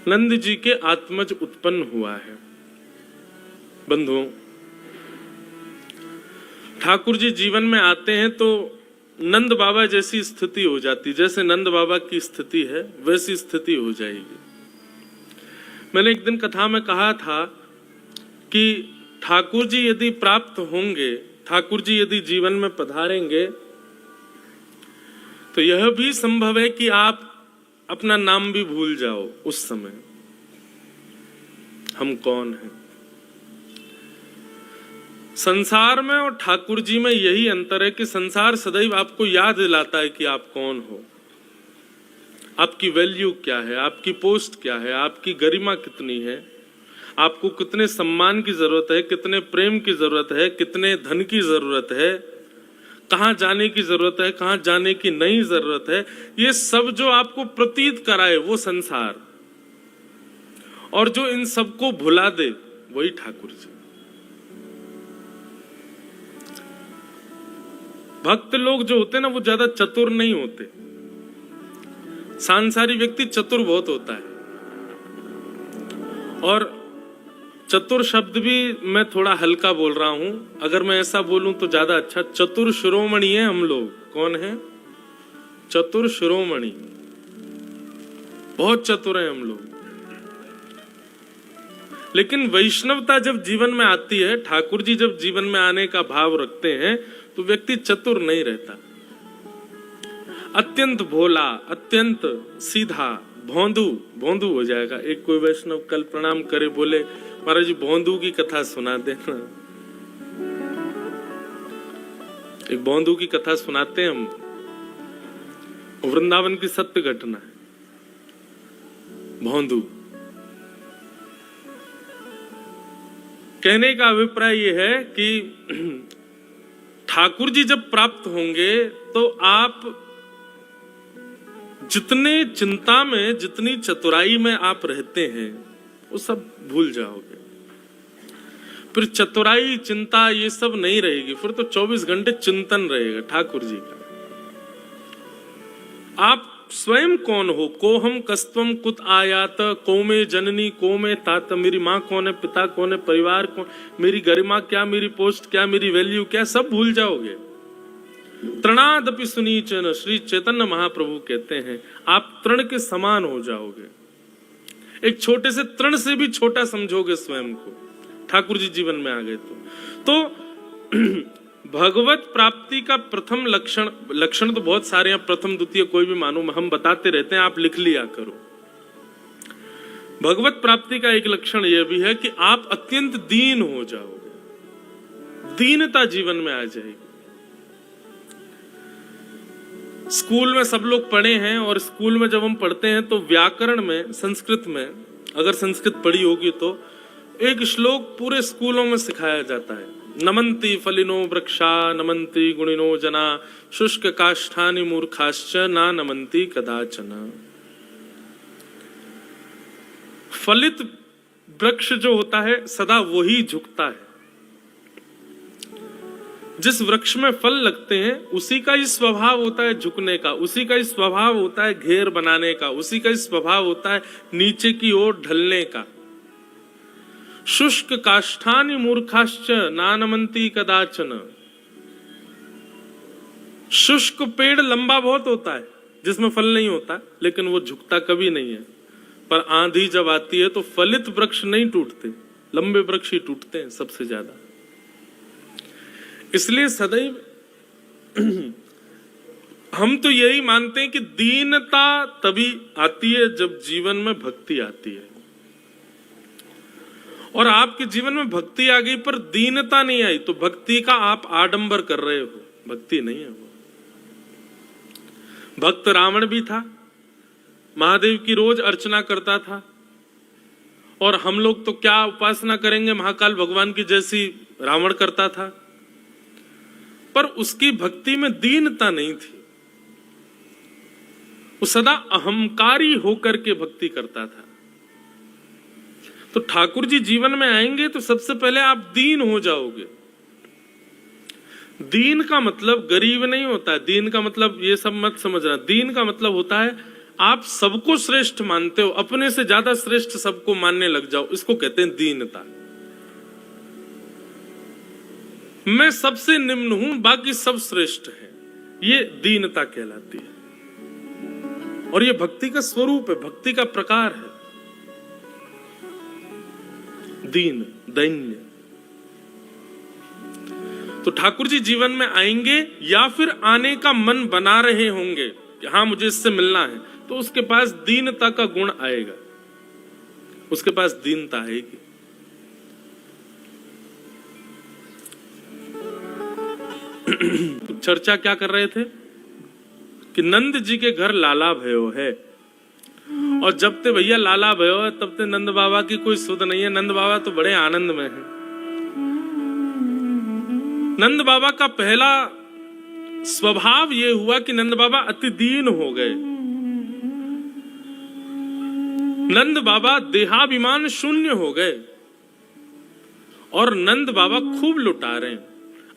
नंद जी के आत्मज उत्पन्न हुआ है। बंधुओं, ठाकुर जी जीवन में आते हैं तो नंद बाबा जैसी स्थिति हो जाती, जैसे नंद बाबा की स्थिति है वैसी स्थिति हो जाएगी। मैंने एक दिन कथा में कहा था कि ठाकुर जी यदि प्राप्त होंगे, ठाकुर जी यदि जीवन में पधारेंगे तो यह भी संभव है कि आप अपना नाम भी भूल जाओ उस समय, हम कौन हैं। संसार में और ठाकुर जी में यही अंतर है कि संसार सदैव आपको याद दिलाता है कि आप कौन हो, आपकी वैल्यू क्या है, आपकी पोस्ट क्या है, आपकी गरिमा कितनी है, आपको कितने सम्मान की जरूरत है, कितने प्रेम की जरूरत है, कितने धन की जरूरत है, कहां जाने की जरूरत है, कहां जाने की नहीं जरूरत है। ये सब जो आपको प्रतीत कराए वो संसार, और जो इन सबको भुला दे वही ठाकुर जी। भक्त लोग जो होते हैं ना वो ज्यादा चतुर नहीं होते, सांसारिक व्यक्ति चतुर बहुत होता है। और चतुर शब्द भी मैं थोड़ा हल्का बोल रहा हूं, अगर मैं ऐसा बोलूं तो ज्यादा अच्छा। चतुर शिरोमणि है हम लोग। कौन है? चतुर शिरोमणि, बहुत चतुर है हम लोग। लेकिन वैष्णवता जब जीवन में आती है, ठाकुर जी जब जीवन में आने का भाव रखते हैं तो व्यक्ति चतुर नहीं रहता, अत्यंत भोला, अत्यंत सीधा, भोंदू हो जाएगा। एक कोई वैष्णव कल प्रणाम करे, बोले महाराज जी भोंदू की कथा सुना देना। एक भोंदू की कथा सुनाते हैं हम, वृंदावन की सत्य घटना है। भोंदू कहने का अभिप्राय यह है कि ठाकुर जी जब प्राप्त होंगे तो आप जितने चिंता में, जितनी चतुराई में आप रहते हैं वो सब भूल जाओगे। फिर चतुराई, चिंता ये सब नहीं रहेगी, फिर तो 24 घंटे चिंतन रहेगा ठाकुर जी का। आप स्वयं कौन हो? कोहम कस्त्वम कुत आयात, को में जननी, को में तात, मेरी माँ कौन है, पिता कौन है, परिवार कौन, मेरी गरिमा क्या, मेरी पोस्ट क्या, मेरी वैल्यू क्या, सब भूल जाओगे। तृणादपि सुनीचन, श्री चैतन्य महाप्रभु कहते हैं आप तृण के समान हो जाओगे। एक छोटे से तृण से भी छोटा समझोगे स्वयं को, ठाकुर जी जीवन में आ गए तो भगवत प्राप्ति का प्रथम लक्षण तो बहुत सारे हैं, प्रथम द्वितीय कोई भी मानो, हम बताते रहते हैं, आप लिख लिया करो। भगवत प्राप्ति का एक लक्षण यह भी है कि आप अत्यंत दीन हो जाओगे, दीनता जीवन में आ जाएगी। स्कूल में सब लोग पढ़े हैं, और स्कूल में जब हम पढ़ते हैं तो व्याकरण में, संस्कृत में, अगर संस्कृत पढ़ी होगी तो एक श्लोक पूरे स्कूलों में सिखाया जाता है। नमन्ति फलिनो वृक्षा, नमन्ति गुणिनो जना, शुष्क काष्ठानि मूर्खाश्च ना नमन्ति कदाचन। फलित वृक्ष जो होता है सदा वही झुकता है। जिस वृक्ष में फल लगते हैं उसी का ही स्वभाव होता है झुकने का, उसी का ही स्वभाव होता है घेर बनाने का, उसी का ही स्वभाव होता है नीचे की ओर ढलने का। शुष्क काष्ठानि मूर्खाश्च नानमन्ति कदाचन। शुष्क पेड़ लंबा बहुत होता है जिसमें फल नहीं होता, लेकिन वो झुकता कभी नहीं है। पर आंधी जब आती है तो फलित वृक्ष नहीं टूटते, लंबे वृक्ष ही टूटते हैं सबसे ज्यादा। इसलिए सदैव हम तो यही मानते हैं कि दीनता तभी आती है जब जीवन में भक्ति आती है। और आपके जीवन में भक्ति आ गई पर दीनता नहीं आई तो भक्ति का आप आडंबर कर रहे हो, भक्ति नहीं है वो। भक्त रावण भी था, महादेव की रोज अर्चना करता था, और हम लोग तो क्या उपासना करेंगे महाकाल भगवान की जैसी रावण करता था, पर उसकी भक्ति में दीनता नहीं थी। वो सदा अहंकारी होकर के भक्ति करता था। तो ठाकुर जी जीवन में आएंगे तो सबसे पहले आप दीन हो जाओगे। दीन का मतलब गरीब नहीं होता है, दीन का मतलब ये सब मत समझना। दीन का मतलब होता है आप सबको श्रेष्ठ मानते हो, अपने से ज्यादा श्रेष्ठ सबको मानने लग जाओ, इसको कहते हैं दीनता। मैं सबसे निम्न हूं, बाकी सब श्रेष्ठ हैं, ये दीनता कहलाती है। और ये भक्ति का स्वरूप है, भक्ति का प्रकार है, दीन, दैन्य। तो ठाकुर जी जीवन में आएंगे या फिर आने का मन बना रहे होंगे कि हाँ मुझे इससे मिलना है, तो उसके पास दीनता का गुण आएगा, उसके पास दीनता आएगी। चर्चा क्या कर रहे थे कि नंद जी के घर लाला भयो है, और जब ते भैया लाला भयो है तब ते नंद बाबा की कोई सुध नहीं है। नंद बाबा तो बड़े आनंद में है। नंद बाबा का पहला स्वभाव ये हुआ कि नंद बाबा अति दीन हो गए। नंद बाबा देहाभिमान शून्य हो गए और नंद बाबा खूब लुटा रहे हैं।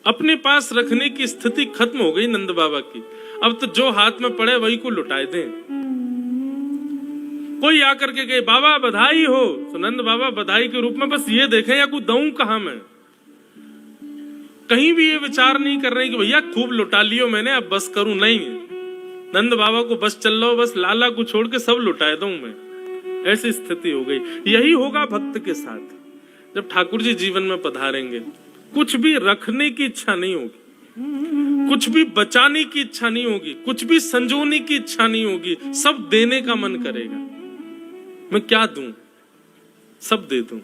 अपने पास रखने की स्थिति खत्म हो गई नंद बाबा की। अब तो जो हाथ में पड़े वही को लुटाए दें। कोई आकर के कहे बाबा बधाई हो, तो नंद बाबा बधाई के रूप में बस ये देखें या कोई दऊं कहां मैं। कहीं भी ये विचार नहीं कर रहे कि भैया खूब लुटा लियो मैंने, अब बस करूं, नहीं। नंद बाबा को बस चल लो, बस लाला को छोड़ के सब लुटाए दूं मैं। ऐसी स्थिति हो गई। यही होगा भक्त के साथ। जब ठाकुर जी जीवन में पधारेंगे, कुछ भी रखने की इच्छा नहीं होगी, कुछ भी बचाने की इच्छा नहीं होगी, कुछ भी संजोने की इच्छा नहीं होगी, सब देने का मन करेगा। मैं क्या दूं, सब दे दूं।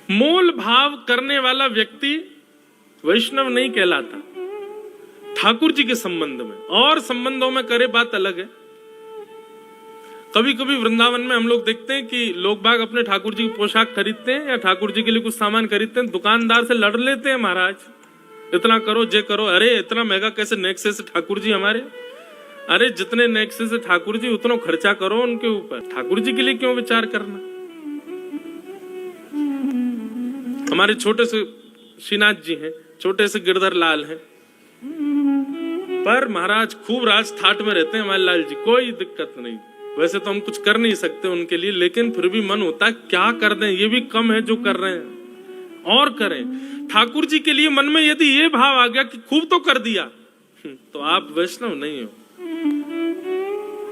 मोल भाव करने वाला व्यक्ति वैष्णव नहीं कहलाता ठाकुर जी के संबंध में। और संबंधों में करे बात अलग है। कभी कभी वृंदावन में हम लोग देखते हैं कि लोग बाग अपने ठाकुर जी की पोशाक खरीदते हैं या ठाकुर जी के लिए कुछ सामान खरीदते हैं, दुकानदार से लड़ लेते हैं, महाराज इतना करो, जे करो। अरे इतना महंगा कैसे नेक्सेस ठाकुर जी हमारे? अरे जितने नेक्सेस ठाकुर जी उतना खर्चा करो उनके ऊपर, ठाकुर जी के लिए क्यों विचार करना? हमारे छोटे से श्रीनाथ जी हैं, छोटे से गिरधर लाल हैं, पर महाराज खूब राज ठाट में रहते हैं हमारे लाल जी, कोई दिक्कत नहीं। वैसे तो हम कुछ कर नहीं सकते उनके लिए, लेकिन फिर भी मन होता है क्या कर दें, ये भी कम है जो कर रहे हैं, और करें। ठाकुर जी के लिए मन में यदि ये भाव आ गया कि खूब तो कर दिया, तो आप वैष्णव नहीं हो।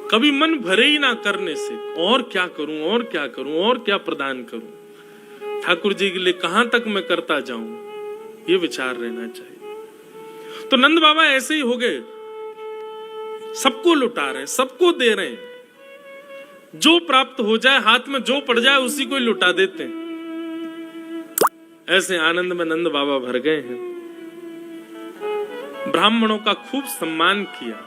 कभी मन भरे ही ना करने से, और क्या करूं, और क्या करूं, और क्या प्रदान करूं, ठाकुर जी के लिए कहां तक मैं करता जाऊं, ये विचार रहना चाहिए। तो नंद बाबा ऐसे ही हो गए, सबको लुटा रहे हैं, सबको दे रहे हैं, जो प्राप्त हो जाए, हाथ में जो पड़ जाए उसी को ही लुटा देते हैं। ऐसे आनंद में नंद बाबा भर गए हैं। ब्राह्मणों का खूब सम्मान किया।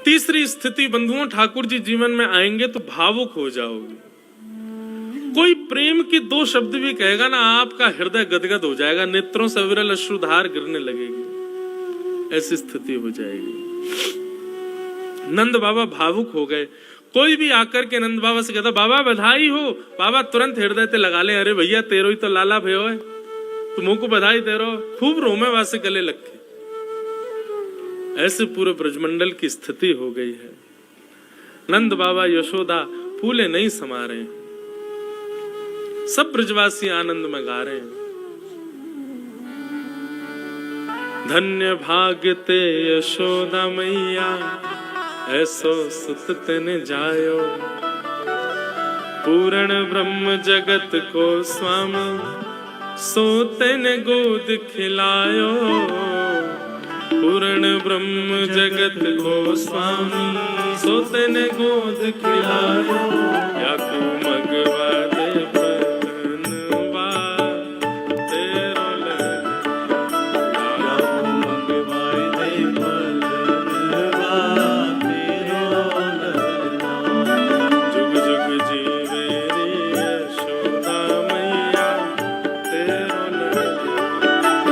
तीसरी स्थिति बंधुओं, ठाकुर जी जीवन में आएंगे तो भावुक हो जाओगे। कोई प्रेम की दो शब्द भी कहेगा ना, आपका हृदय गदगद हो जाएगा, नेत्रों से विरल अश्रुधार गिरने लगेगी, ऐसी स्थिति हो जाएगी। नंद बाबा भावुक हो गए। कोई भी आकर के नंद बाबा से कहता बाबा बधाई हो, बाबा तुरंत हृदय ते लगा ले, अरे भैया तेरो ही तो लाला भयो है, तुमको को बधाई दे रहो, खूब रोमे वासे गले लग के। ऐसे पूरे ब्रजमंडल की स्थिति हो गई है। नंद बाबा यशोदा फूले नहीं समा रहे, सब ब्रजवासी आनंद में गा रहे हैं। धन्य भाग्य ते यशोदा मैया, ऐसो सुत तेने जायो, पूर्ण ब्रह्म जगत को स्वामी, सो तेने गोद खिलायो। पूर्ण ब्रह्म जगत को स्वामी, सो तेने गोद खिलायो। या तू मगवा दे पलनवा, तेरो ललनवा, या तू मगवा दे पलनवा, तेरो ललनवा। जुग जुग जीवे रे यशोदा मैया, तेरो ललनवा।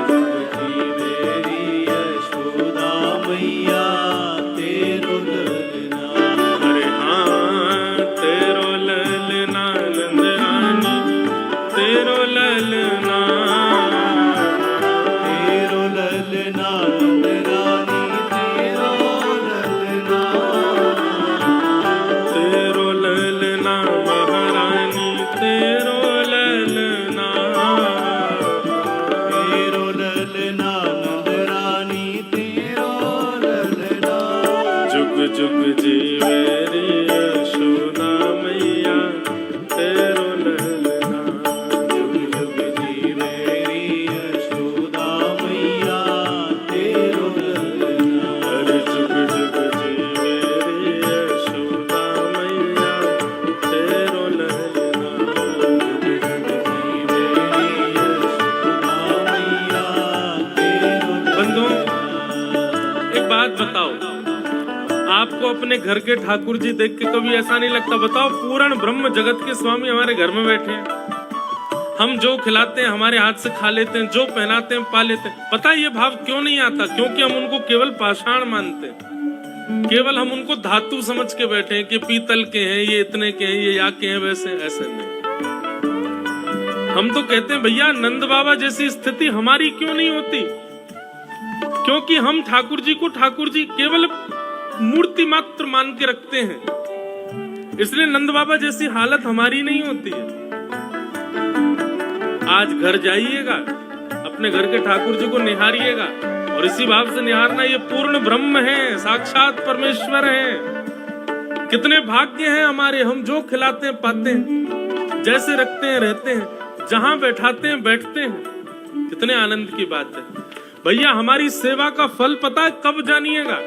जुग जीवे रे यशोदा मैया, तेरो ललनवा। अरे हाँ तेरो ललना रानी तेरो ललना, तेरो ललना महारानी तेरो ललना, तेरो ललना रानी तेरो ललना, जुग जुग जीवे रे यशोदा मैया तेरो ललना, जुग जुग जीवे री यशोदा मैया तेरो ललना, अरे जुग जुग जीवे रे यशोदा मैया तेरो ललना। जुग जुग जीवे री यशोदा मैया तेरो बंधुओं, ललना। एक बात बताओ, आपको अपने घर के ठाकुर जी देख के कभी ऐसा नहीं लगता? बताओ, पूर्ण ब्रह्म जगत के स्वामी हमारे घर में बैठे हैं, हम जो खिलाते हैं हमारे हाथ से खा लेते हैं, जो पहनाते हैं पा लेते हैं। पता है ये भाव क्यों नहीं आता? क्योंकि हम उनको केवल पाषाण मानते हैं, केवल हम उनको धातु समझ के बैठे हैं कि पीतल के हैं, ये इतने के हैं, ये या के हैं, वैसे ऐसे नहीं। हम तो कहते हैं भैया नंद बाबा जैसी स्थिति हमारी क्यों नहीं होती? क्योंकि हम ठाकुर जी को ठाकुर जी केवल मूर्ति मात्र मान के रखते हैं, इसलिए नंद बाबा जैसी हालत हमारी नहीं होती है। आज घर जाइएगा, अपने घर के ठाकुर जी को निहारिएगा, और इसी भाव से निहारना, ये पूर्ण ब्रह्म है, साक्षात परमेश्वर है। कितने भाग्य हैं हमारे, हम जो खिलाते हैं पाते हैं, जैसे रखते हैं रहते हैं, जहां बैठाते हैं बैठते हैं। कितने आनंद की बात है भैया। हमारी सेवा का फल पता है कब जानिएगा?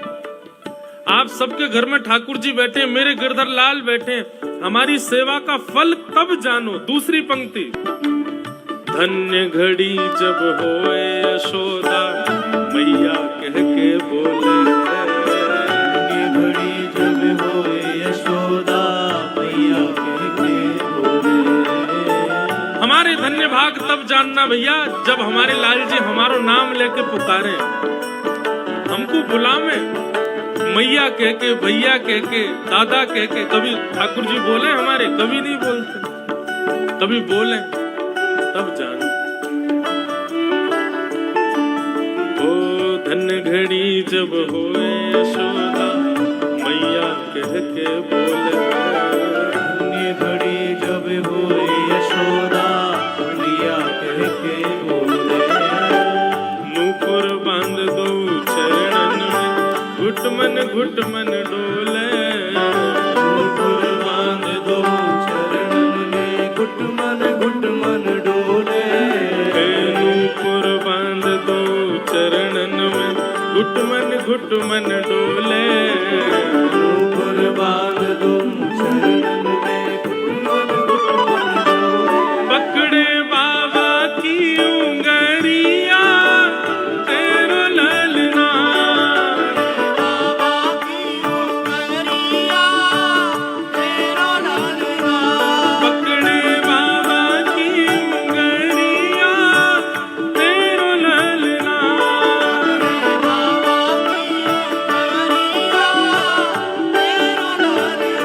आप सबके घर में ठाकुर जी बैठे, मेरे गिरधर लाल बैठे, हमारी सेवा का फल तब जानो। दूसरी पंक्ति, धन्य घड़ी जब होए यशोदा मैया कह के बोले, ये घड़ी जब होए यशोदा मैया कह के बोले। हमारे धन्य भाग तब जानना भैया जब हमारे लाल जी हमारो नाम लेके पुकारे, हमको बुलावे, मैया कह के, भैया कह के, दादा कह के। कभी ठाकुर जी बोले हमारे? कभी नहीं बोलते। कभी बोले तब जानो। ओ धन्य घड़ी जब होए यशोदा मैया कह के बोले, ये घड़ी जब होए यशोदा मैया कह के बोले। नूपुर बांध दो चरणन में, घुट मन डोले, नूपुर बांध दो चरणन में, घुट मन डोले। नूपुर बांध दो चरणन में, घुट मन डोले। नूपुर बांध दो चरणन में, घुट मन डोले। पकड़े बाबा की उंगरिया तेरो ललना, बाबा की उंगलिया तेरो ललना। पकड़े बाबा की उंगरिया तेरो ललना। बाबा की उंगलिया तेरो ललना।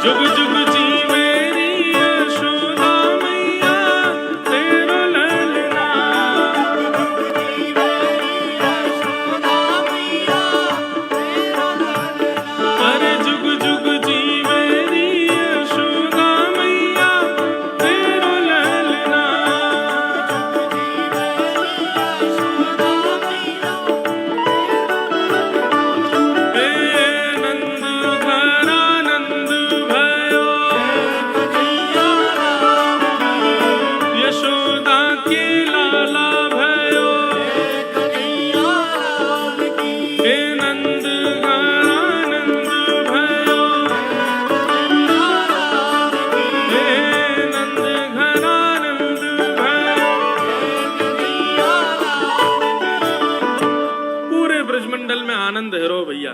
जुग जुग जी मेरी यशोदा मैया तेरो ललना। अरे जुग जुग जी मेरी यशोदा मैया तेरो ललना। हे नंद घरानंद भयो, यशोदा के लाला भयो। हे नंद घरानंद भयो, हे नंद घरानंद भयो। पूरे ब्रजमंडल में आनंद है रो भैया,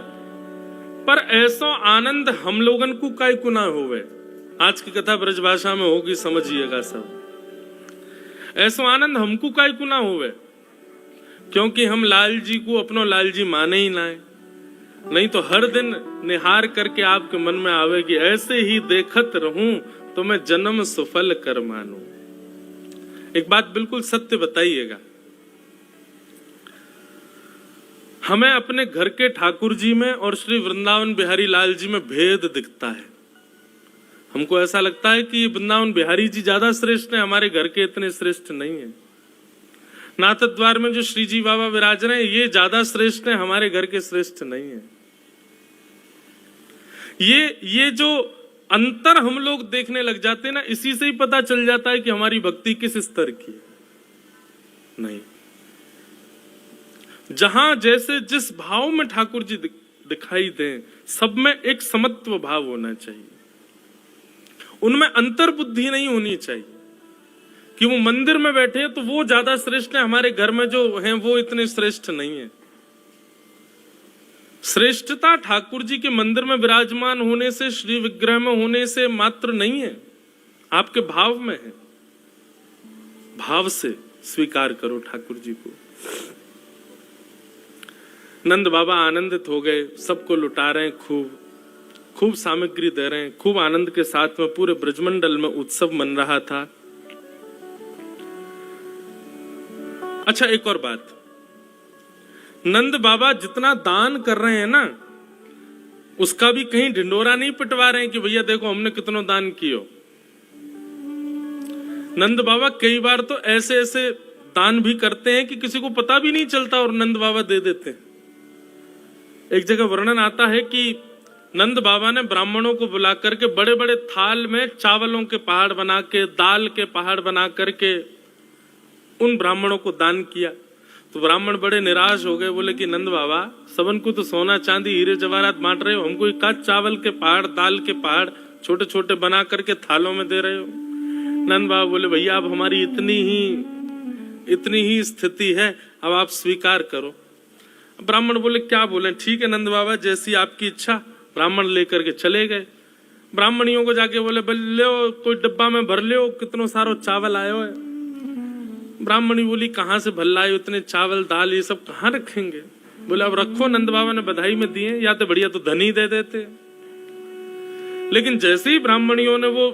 पर ऐसो आनंद हम लोगन को काय कुना होवे। आज की कथा ब्रज भाषा में होगी, समझिएगा सब। ऐसो आनंद हमको काय कुना होवे, क्योंकि हम लाल जी को अपनो लाल जी माने ही ना है। नहीं तो हर दिन निहार करके आपके मन में आवेगी, ऐसे ही देखत रहूं तो मैं जन्म सुफल कर मानूं। एक बात बिल्कुल सत्य बताइएगा, हमें अपने घर के ठाकुर जी में और श्री वृंदावन बिहारी लाल जी में भेद दिखता है। हमको ऐसा लगता है कि वृंदावन बिहारी जी ज्यादा श्रेष्ठ हैं, हमारे घर के इतने श्रेष्ठ नहीं है। नाथद्वार में जो श्री जी बाबा विराज रहे हैं ये ज्यादा श्रेष्ठ हैं, हमारे घर के श्रेष्ठ नहीं है। ये जो अंतर हम लोग देखने लग जाते हैं ना, इसी से ही पता चल जाता है कि हमारी भक्ति किस स्तर की है। नहीं, जहां जैसे जिस भाव में ठाकुर जी दिखाई दें, सब में एक समत्व भाव होना चाहिए, उनमें अंतर बुद्धि नहीं होनी चाहिए कि वो मंदिर में बैठे हैं तो वो ज्यादा श्रेष्ठ है, हमारे घर में जो हैं वो इतने श्रेष्ठ नहीं है। श्रेष्ठता ठाकुर जी के मंदिर में विराजमान होने से, श्री विग्रह में होने से मात्र नहीं है, आपके भाव में है। भाव से स्वीकार करो ठाकुर जी को। नंद बाबा आनंदित हो गए, सबको लुटा रहे हैं, खूब सामग्री दे रहे हैं, खूब आनंद के साथ में पूरे ब्रजमंडल में उत्सव मन रहा था। अच्छा, एक और बात, नंद बाबा जितना दान कर रहे हैं ना, उसका भी कहीं ढिंडोरा नहीं पिटवा रहे हैं कि भैया देखो हमने कितना दान किया। नंद बाबा कई बार तो ऐसे ऐसे दान भी करते हैं कि किसी को पता भी नहीं चलता और नंद बाबा दे देते हैं। एक जगह वर्णन आता है कि नंद बाबा ने ब्राह्मणों को बुला करके बड़े बड़े थाल में चावलों के पहाड़ बना के, दाल के पहाड़ बना करके उन ब्राह्मणों को दान किया। तो ब्राह्मण बड़े निराश हो गए, बोले कि नंद बाबा सबन को तो सोना चांदी हीरे जवाहरात बांट रहे हो, हमको एक चावल के पहाड़, दाल के पहाड़ छोटे छोटे बना करके थालों में दे रहे हो। नंद बाबा बोले भैया अब हमारी इतनी ही स्थिति है, अब आप स्वीकार करो। ब्राह्मण बोले क्या बोले, ठीक है नंद बाबा जैसी आपकी इच्छा। ब्राह्मण लेकर के चले गए। ब्राह्मणियों को जाके बोले ले कोई डब्बा में भर ले, कितनो सारो चावल आयो है। ब्राह्मणी बोली कहां से भर लाए इतने चावल दाल, ये सब कहां रखेंगे। बोले अब रखो, नंद बाबा ने बधाई में दिए, या तो बढ़िया तो धनी दे देते। लेकिन जैसे ही ब्राह्मणियों ने वो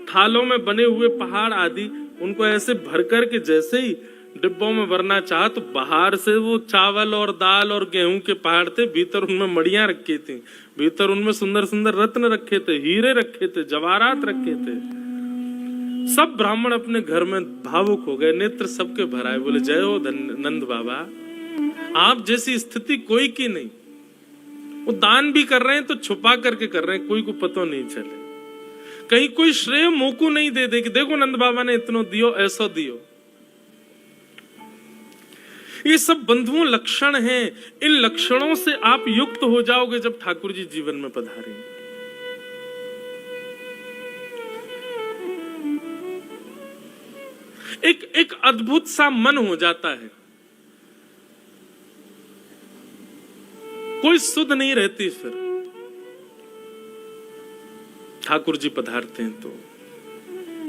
थालों में बने हुए पहाड़ आदि उनको ऐसे भर करके जैसे ही डिब्बों में भरना चाहा, तो बाहर से वो चावल और दाल और गेहूं के पहाड़ थे, भीतर उनमें मड़ियां रखी थी, भीतर उनमें सुंदर सुंदर रत्न रखे थे, हीरे रखे थे, जवाहरात रखे थे। सब ब्राह्मण अपने घर में भावुक हो गए, नेत्र सबके भर आए। बोले जय हो नंद बाबा, आप जैसी स्थिति कोई की नहीं। वो दान भी कर रहे हैं तो छुपा करके कर रहे हैं, कोई को पता नहीं चले, कहीं कोई श्रेय मोको नहीं दे दे कि देखो नंद बाबा ने इतना दियो, ऐसा दियो। ये सब बंधुओं लक्षण हैं। इन लक्षणों से आप युक्त हो जाओगे जब ठाकुर जी जीवन में पधारेंगे। एक अद्भुत सा मन हो जाता है, कोई सुध नहीं रहती। फिर ठाकुर जी पधारते हैं तो